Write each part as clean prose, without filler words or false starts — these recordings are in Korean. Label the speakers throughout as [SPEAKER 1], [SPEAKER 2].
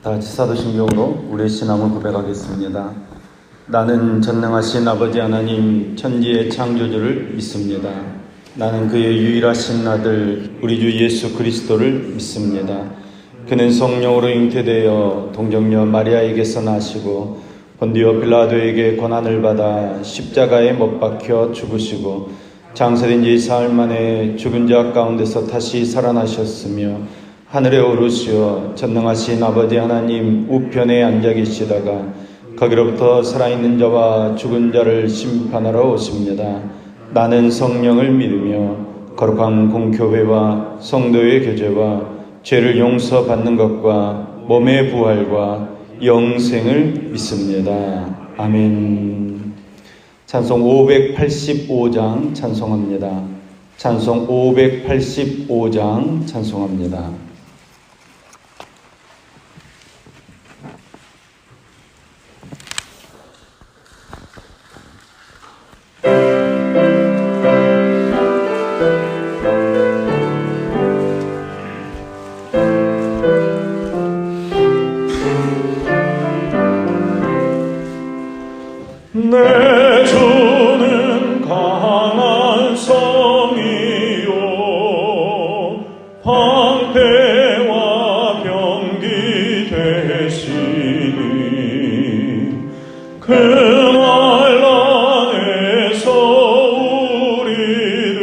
[SPEAKER 1] 다 같이 사도신경으로 우리의 신앙을 고백하겠습니다. 나는 전능하신 아버지 하나님 천지의 창조주를 믿습니다. 나는 그의 유일하신 아들 우리 주 예수 그리스도를 믿습니다. 그는 성령으로 잉태되어 동정녀 마리아에게서 나시고 본디오 빌라도에게 고난을 받아 십자가에 못 박혀 죽으시고 장사된 지 사흘 만에 죽은 자 가운데서 다시 살아나셨으며 하늘에 오르시어 전능하신 아버지 하나님 우편에 앉아 계시다가 거기로부터 살아있는 자와 죽은 자를 심판하러 오십니다. 나는 성령을 믿으며 거룩한 공교회와 성도의 교제와 죄를 용서받는 것과 몸의 부활과 영생을 믿습니다. 아멘. 찬송 585장 찬송합니다. 찬송 585장 찬송합니다.
[SPEAKER 2] 내 주는 강한 성이요 방패와 병기 되시니 그날 안에서 우리를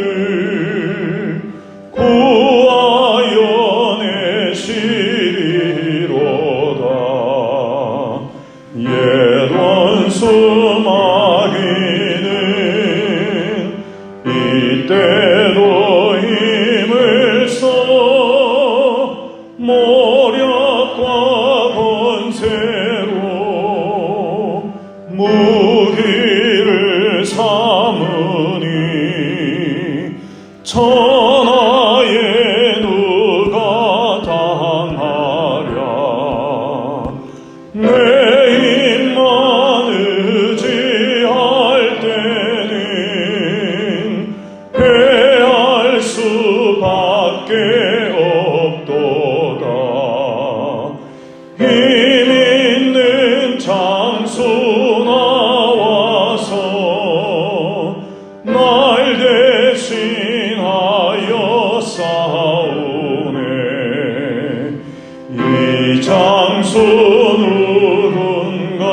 [SPEAKER 2] 구하여 내시리로다. 옛 원수 마귀는 이때도 힘을 써 모략과 권세로 무기를 삼으니 천하에 누가 당하랴. 내 힘만 의지할 때는 패할 수밖에 없도다. 힘 있는 장수 나와서 날 대신하여 싸우네. 이 장수 누군가?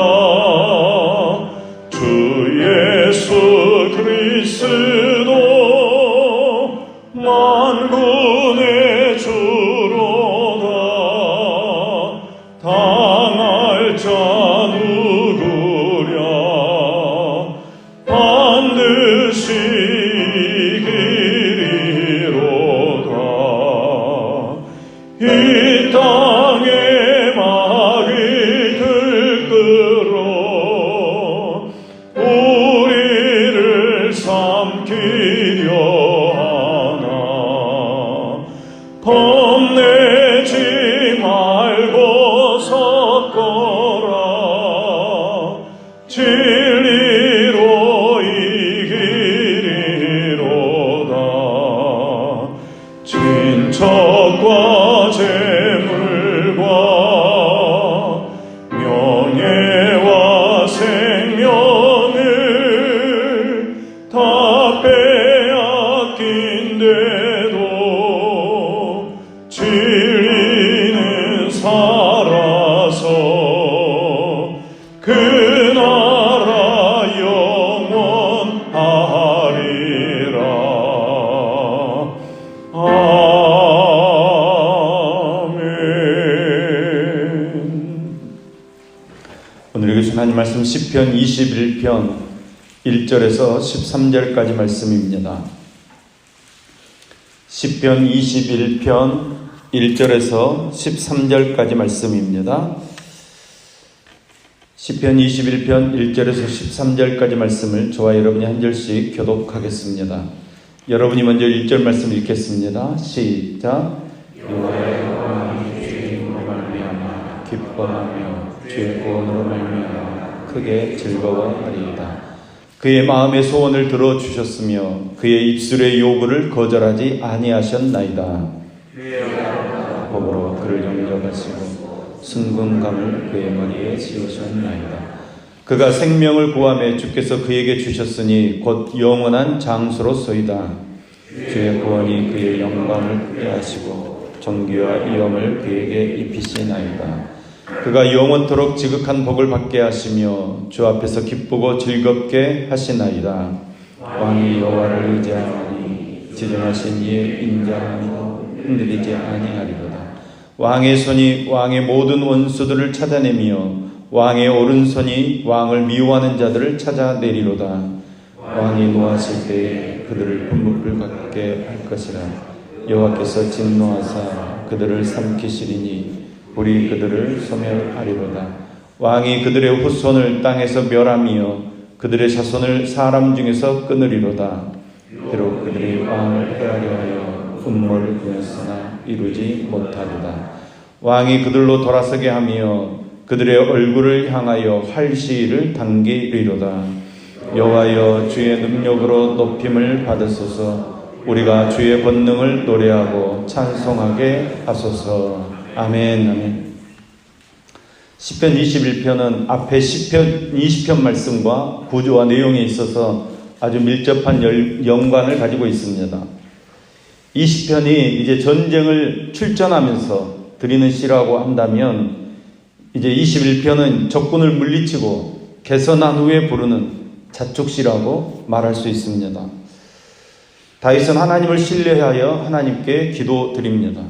[SPEAKER 2] 주 예수 그리스도 만군의 주로다. 당할 자 누구랴? 반드시 이기리로다. 이 땅에 막이 들끓어 우리를 삼키려 하나. 겁내지 말고 섰거라. 진리로 이기리로다. 친척과 재물과 명예와 생명을 다 빼앗긴데도 진리는 살아서 그 나라 영원하리라.
[SPEAKER 1] 오늘 읽으신 하나님 말씀 시편 21편 1절에서 13절까지 말씀입니다. 시편 21편 1절에서 13절까지 말씀입니다. 시편 21편 1절에서 13절까지 말씀을 저와 여러분이 한 절씩 교독하겠습니다. 여러분이 먼저 1절 말씀 읽겠습니다. 시작. 여호와의 영광이 주님으로 말미암아 기뻐하며 주의 구원으로 말미암아 크게 즐거워하리이다. 그의 마음의 소원을 들어주셨으며 그의 입술의 요구를 거절하지 아니하셨나이다. 법으로 그를 영접하시고 순금감을 그의 머리에 씌우셨나이다. 그가 생명을 구하며 주께서 그에게 주셨으니 곧 영원한 장수로소이다. 주의 구원이 그의 영광을 크게 하시고 존귀와 위엄을 그에게 입히시나이다. 그가 영원토록 지극한 복을 받게 하시며 주 앞에서 기쁘고 즐겁게 하시나이다. 왕이 여호와를 의지하니 지존하신 이의 인자함으로 흔들리지 아니하리로다. 왕의 손이 왕의 모든 원수들을 찾아내며 왕의 오른손이 왕을 미워하는 자들을 찾아내리로다. 왕이 노하실 때에 그들을 분부를 갖게 할 것이라. 여호와께서 진노하사 그들을 삼키시리니 우리 그들을 소멸하리로다. 왕이 그들의 후손을 땅에서 멸하며 그들의 자손을 사람 중에서 끊으리로다. 비록 그들이 왕을 해하려 하여 음모를 꾸몄으나 이루지 못하리다. 왕이 그들로 돌아서게 하며 그들의 얼굴을 향하여 활시위를 당기리로다. 여호와여 주의 능력으로 높임을 받으소서. 우리가 주의 권능을 노래하고 찬송하게 하소서. 아멘. 아멘. 시편 21편은 앞에 시편 20편 말씀과 구조와 내용에 있어서 아주 밀접한 연관을 가지고 있습니다. 20편이 이제 전쟁을 출전하면서 드리는 시라고 한다면 이제 21편은 적군을 물리치고 개선한 후에 부르는 자축시라고 말할 수 있습니다. 다윗은 하나님을 신뢰하여 하나님께 기도드립니다.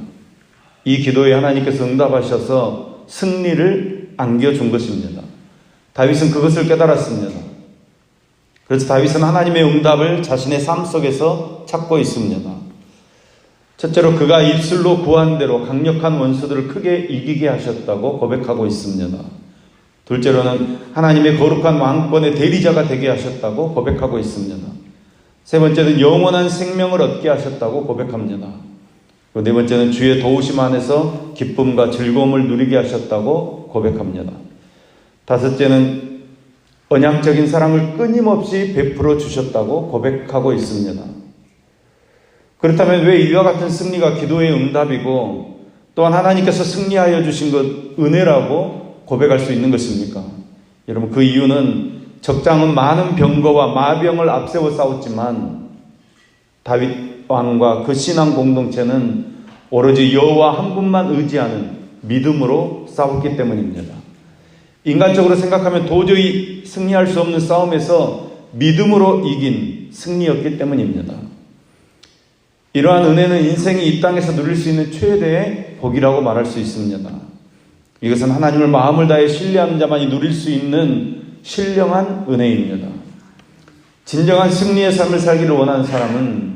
[SPEAKER 1] 이 기도에 하나님께서 응답하셔서 승리를 안겨준 것입니다. 다윗은 그것을 깨달았습니다. 그래서 다윗은 하나님의 응답을 자신의 삶 속에서 찾고 있습니다. 첫째로 그가 입술로 구한 대로 강력한 원수들을 크게 이기게 하셨다고 고백하고 있습니다. 둘째로는 하나님의 거룩한 왕권의 대리자가 되게 하셨다고 고백하고 있습니다. 세 번째는 영원한 생명을 얻게 하셨다고 고백합니다. 그리고 네 번째는 주의 도우심 안에서 기쁨과 즐거움을 누리게 하셨다고 고백합니다. 다섯째는 언약적인 사랑을 끊임없이 베풀어 주셨다고 고백하고 있습니다. 그렇다면 왜 이와 같은 승리가 기도의 응답이고 또한 하나님께서 승리하여 주신 것 은혜라고 고백할 수 있는 것입니까? 여러분, 그 이유는 적장은 많은 병거와 마병을 앞세워 싸웠지만 다윗 왕과 그 신앙 공동체는 오로지 여호와 한 분만 의지하는 믿음으로 싸웠기 때문입니다. 인간적으로 생각하면 도저히 승리할 수 없는 싸움에서 믿음으로 이긴 승리였기 때문입니다. 이러한 은혜는 인생이 이 땅에서 누릴 수 있는 최대의 복이라고 말할 수 있습니다. 이것은 하나님을 마음을 다해 신뢰하는 자만이 누릴 수 있는 신령한 은혜입니다. 진정한 승리의 삶을 살기를 원하는 사람은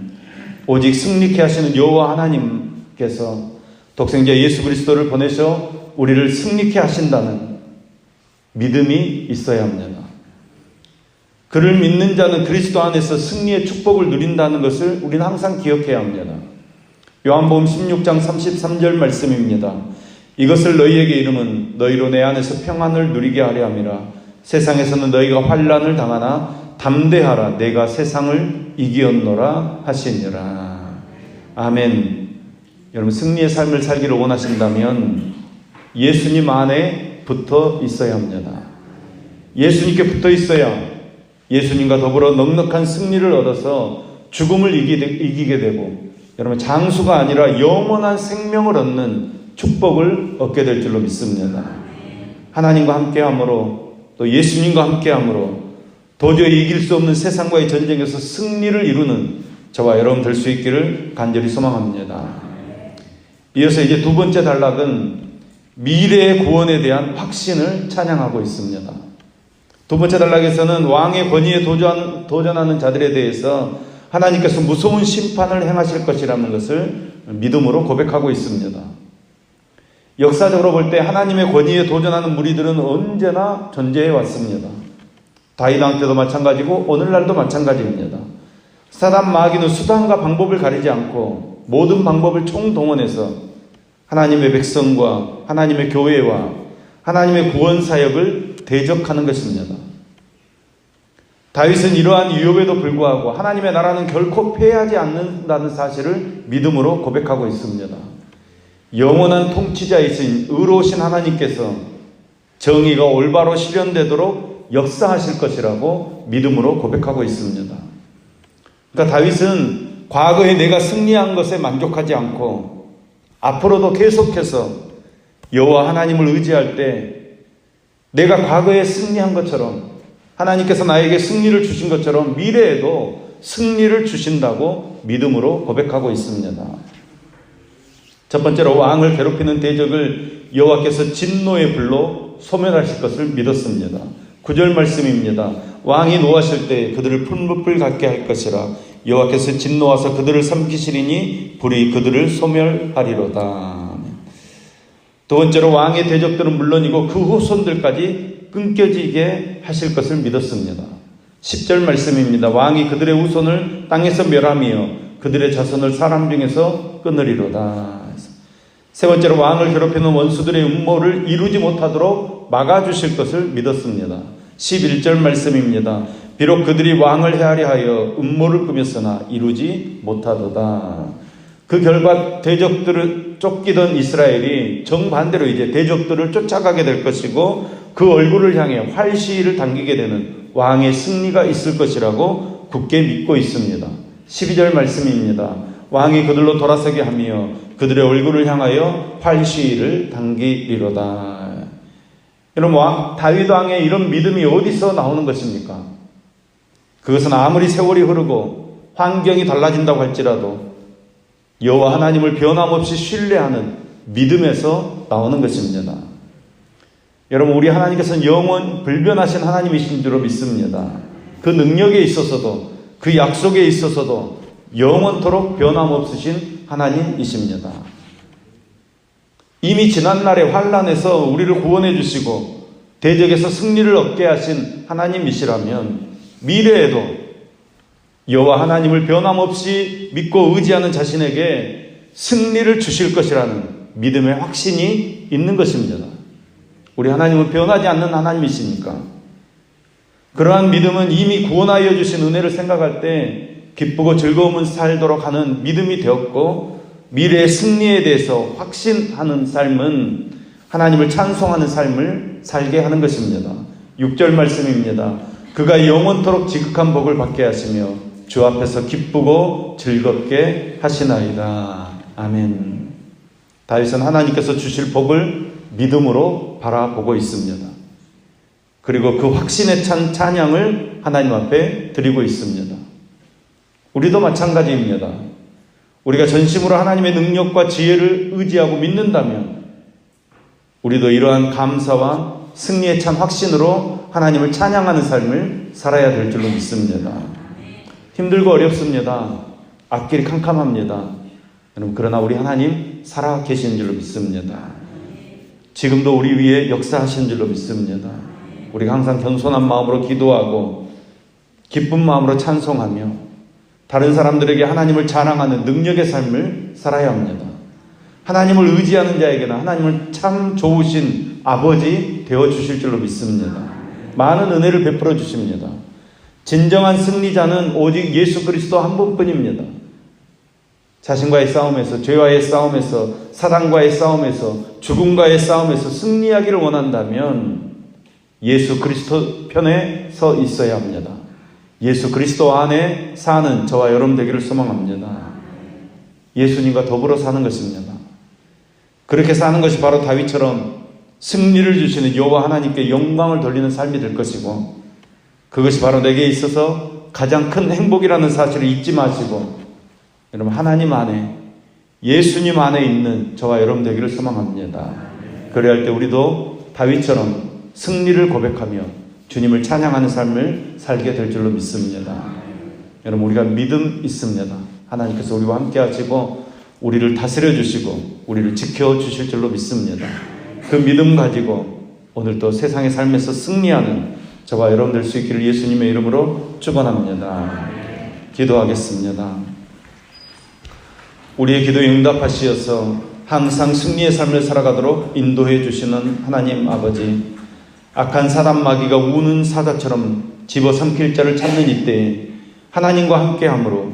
[SPEAKER 1] 오직 승리케 하시는 여호와 하나님께서 독생자 예수 그리스도를 보내셔 우리를 승리케 하신다는 믿음이 있어야 합니다. 그를 믿는 자는 그리스도 안에서 승리의 축복을 누린다는 것을 우리는 항상 기억해야 합니다. 요한복음 16장 33절 말씀입니다. 이것을 너희에게 이름은 너희로 내 안에서 평안을 누리게 하려 함이라. 세상에서는 너희가 환난을 당하나 담대하라. 내가 세상을 이기었노라 하시니라. 아멘. 여러분, 승리의 삶을 살기를 원하신다면 예수님 안에 붙어 있어야 합니다. 예수님께 붙어 있어야 예수님과 더불어 넉넉한 승리를 얻어서 죽음을 이기게 되고 여러분, 장수가 아니라 영원한 생명을 얻는 축복을 얻게 될 줄로 믿습니다. 하나님과 함께함으로 또 예수님과 함께함으로 도저히 이길 수 없는 세상과의 전쟁에서 승리를 이루는 저와 여러분 될 수 있기를 간절히 소망합니다. 이어서 이제 두 번째 단락은 미래의 구원에 대한 확신을 찬양하고 있습니다. 두 번째 단락에서는 왕의 권위에 도전하는 자들에 대해서 하나님께서 무서운 심판을 행하실 것이라는 것을 믿음으로 고백하고 있습니다. 역사적으로 볼 때 하나님의 권위에 도전하는 무리들은 언제나 존재해 왔습니다. 다윗 왕 때도 마찬가지고 오늘날도 마찬가지입니다. 사단 마귀는 수단과 방법을 가리지 않고 모든 방법을 총동원해서 하나님의 백성과 하나님의 교회와 하나님의 구원 사역을 대적하는 것입니다. 다윗은 이러한 위협에도 불구하고 하나님의 나라는 결코 패하지 않는다는 사실을 믿음으로 고백하고 있습니다. 영원한 통치자이신 의로우신 하나님께서 정의가 올바로 실현되도록 역사하실 것이라고 믿음으로 고백하고 있습니다. 그러니까 다윗은 과거에 내가 승리한 것에 만족하지 않고 앞으로도 계속해서 여호와 하나님을 의지할 때 내가 과거에 승리한 것처럼 하나님께서 나에게 승리를 주신 것처럼 미래에도 승리를 주신다고 믿음으로 고백하고 있습니다. 첫 번째로 왕을 괴롭히는 대적을 여호와께서 진노의 불로 소멸하실 것을 믿었습니다. 9절 말씀입니다. 왕이 노하실 때 그들을 풀무불 같게 할 것이라. 여호와께서 진노하사 그들을 삼키시리니 불이 그들을 소멸하리로다. 두 번째로 왕의 대적들은 물론이고 그 후손들까지 끊겨지게 하실 것을 믿었습니다. 10절 말씀입니다. 왕이 그들의 후손을 땅에서 멸하며 그들의 자손을 사람 중에서 끊으리로다. 세 번째로 왕을 괴롭히는 원수들의 음모를 이루지 못하도록 막아주실 것을 믿었습니다. 11절 말씀입니다. 비록 그들이 왕을 헤아려 하여 음모를 꾸몄으나 이루지 못하도다. 그 결과 대적들을 쫓기던 이스라엘이 정반대로 이제 대적들을 쫓아가게 될 것이고 그 얼굴을 향해 활시위를 당기게 되는 왕의 승리가 있을 것이라고 굳게 믿고 있습니다. 12절 말씀입니다. 왕이 그들로 돌아서게 하며 그들의 얼굴을 향하여 활시위를 당기리로다. 여러분, 다윗 왕의 이런 믿음이 어디서 나오는 것입니까? 그것은 아무리 세월이 흐르고 환경이 달라진다고 할지라도 여호와 하나님을 변함없이 신뢰하는 믿음에서 나오는 것입니다. 여러분, 우리 하나님께서는 영원 불변하신 하나님이신 줄로 믿습니다. 그 능력에 있어서도 그 약속에 있어서도 영원토록 변함없으신 하나님이십니다. 이미 지난날의 환난에서 우리를 구원해 주시고 대적에서 승리를 얻게 하신 하나님이시라면 미래에도 여호와 하나님을 변함없이 믿고 의지하는 자신에게 승리를 주실 것이라는 믿음의 확신이 있는 것입니다. 우리 하나님은 변하지 않는 하나님이시니까. 그러한 믿음은 이미 구원하여 주신 은혜를 생각할 때 기쁘고 즐거움을 살도록 하는 믿음이 되었고, 미래의 승리에 대해서 확신하는 삶은 하나님을 찬송하는 삶을 살게 하는 것입니다. 6절 말씀입니다. 그가 영원토록 지극한 복을 받게 하시며 주 앞에서 기쁘고 즐겁게 하시나이다. 아멘. 다윗은 하나님께서 주실 복을 믿음으로 바라보고 있습니다. 그리고 그 확신에 찬 찬양을 하나님 앞에 드리고 있습니다. 우리도 마찬가지입니다. 우리가 전심으로 하나님의 능력과 지혜를 의지하고 믿는다면 우리도 이러한 감사와 승리에 찬 확신으로 하나님을 찬양하는 삶을 살아야 될 줄로 믿습니다. 힘들고 어렵습니다. 앞길이 캄캄합니다. 여러분, 그러나 우리 하나님 살아 계시는 줄로 믿습니다. 지금도 우리 위에 역사하시는 줄로 믿습니다. 우리가 항상 겸손한 마음으로 기도하고 기쁜 마음으로 찬송하며 다른 사람들에게 하나님을 자랑하는 능력의 삶을 살아야 합니다. 하나님을 의지하는 자에게는 하나님을 참 좋으신 아버지 되어주실 줄로 믿습니다. 많은 은혜를 베풀어 주십니다. 진정한 승리자는 오직 예수 그리스도 한 분뿐입니다. 자신과의 싸움에서, 죄와의 싸움에서, 사단과의 싸움에서, 죽음과의 싸움에서 승리하기를 원한다면 예수 그리스도 편에 서 있어야 합니다. 예수 그리스도 안에 사는 저와 여러분 되기를 소망합니다. 예수님과 더불어 사는 것입니다. 그렇게 사는 것이 바로 다윗처럼 승리를 주시는 여호와 하나님께 영광을 돌리는 삶이 될 것이고, 그것이 바로 내게 있어서 가장 큰 행복이라는 사실을 잊지 마시고 여러분, 하나님 안에, 예수님 안에 있는 저와 여러분 되기를 소망합니다. 그래야 할 때 우리도 다윗처럼 승리를 고백하며 주님을 찬양하는 삶을 살게 될 줄로 믿습니다. 여러분, 우리가 믿음 있습니다. 하나님께서 우리와 함께 하시고 우리를 다스려 주시고 우리를 지켜 주실 줄로 믿습니다. 그 믿음 가지고 오늘도 세상의 삶에서 승리하는 저와 여러분 될 수 있기를 예수님의 이름으로 축원합니다. 기도하겠습니다. 우리의 기도에 응답하시어서 항상 승리의 삶을 살아가도록 인도해 주시는 하나님 아버지, 악한 사단 마귀가 우는 사자처럼 집어삼킬 자를 찾는 이때에 하나님과 함께함으로,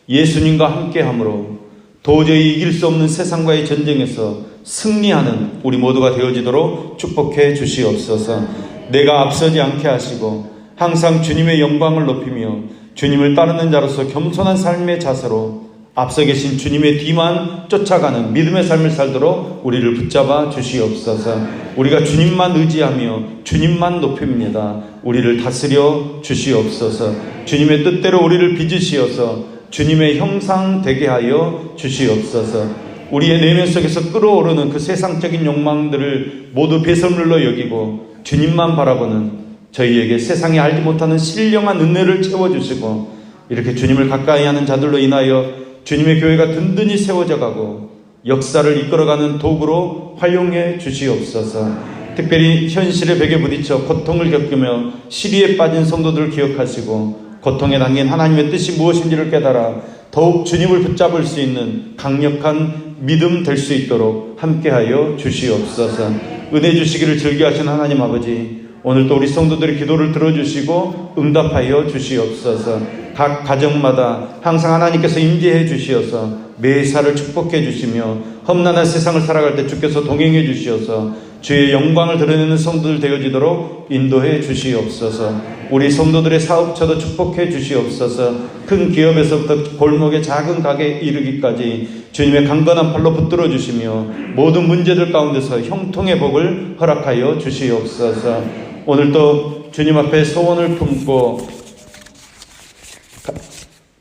[SPEAKER 1] 예수님과 함께함으로, 도저히 이길 수 없는 세상과의 전쟁에서 승리하는 우리 모두가 되어지도록 축복해 주시옵소서. 내가 앞서지 않게 하시고 항상 주님의 영광을 높이며 주님을 따르는 자로서 겸손한 삶의 자세로 앞서 계신 주님의 뒤만 쫓아가는 믿음의 삶을 살도록 우리를 붙잡아 주시옵소서. 우리가 주님만 의지하며 주님만 높입니다. 우리를 다스려 주시옵소서. 주님의 뜻대로 우리를 빚으시어서 주님의 형상 되게 하여 주시옵소서. 우리의 내면 속에서 끓어오르는 그 세상적인 욕망들을 모두 배설물로 여기고 주님만 바라보는 저희에게 세상이 알지 못하는 신령한 은혜를 채워주시고 이렇게 주님을 가까이 하는 자들로 인하여 주님의 교회가 든든히 세워져 가고 역사를 이끌어가는 도구로 활용해 주시옵소서. 특별히 현실의 벽에 부딪혀 고통을 겪으며 시리에 빠진 성도들을 기억하시고 고통에 담긴 하나님의 뜻이 무엇인지를 깨달아 더욱 주님을 붙잡을 수 있는 강력한 믿음 될 수 있도록 함께하여 주시옵소서. 은혜 주시기를 즐겨하신 하나님 아버지, 오늘도 우리 성도들의 기도를 들어주시고 응답하여 주시옵소서. 각 가정마다 항상 하나님께서 임재해 주시어서 매사를 축복해 주시며 험난한 세상을 살아갈 때 주께서 동행해 주시어서 주의 영광을 드러내는 성도들 되어지도록 인도해 주시옵소서. 우리 성도들의 사업처도 축복해 주시옵소서. 큰 기업에서부터 골목의 작은 가게에 이르기까지 주님의 강건한 팔로 붙들어 주시며 모든 문제들 가운데서 형통의 복을 허락하여 주시옵소서. 오늘도 주님 앞에 소원을 품고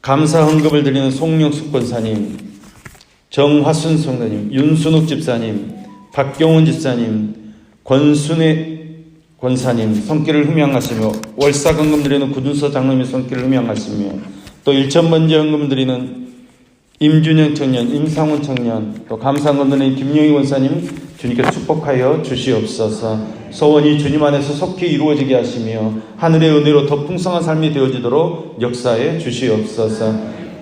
[SPEAKER 1] 감사 헌금을 드리는 송영숙 권사님, 정화순 성도님, 윤순욱 집사님, 박경훈 집사님, 권순애 권사님 손길을 흠양하시며 월사 헌금 드리는 구준서 장로님의 손길을 흠양하시며 또 1,000번째 헌금 드리는 임준영 청년, 임상훈 청년, 또 감사 헌금 드리는 김영희 권사님 주님께서 축복하여 주시옵소서. 소원이 주님 안에서 속히 이루어지게 하시며 하늘의 은혜로 더 풍성한 삶이 되어지도록 역사해 주시옵소서.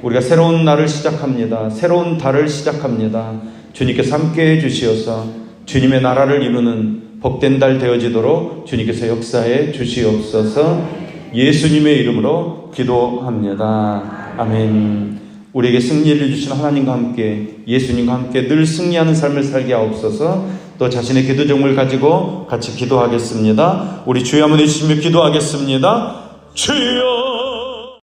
[SPEAKER 1] 우리가 새로운 날을 시작합니다. 새로운 달을 시작합니다. 주님께서 함께해 주시어서 주님의 나라를 이루는 복된 달 되어지도록 주님께서 역사해 주시옵소서. 예수님의 이름으로 기도합니다. 아멘. 우리에게 승리를 주신 하나님과 함께 예수님과 함께 늘 승리하는 삶을 살게 하옵소서. 또 자신의 기도 제목을 가지고 같이 기도하겠습니다. 우리 주여 한번 해주시며 기도하겠습니다. 주여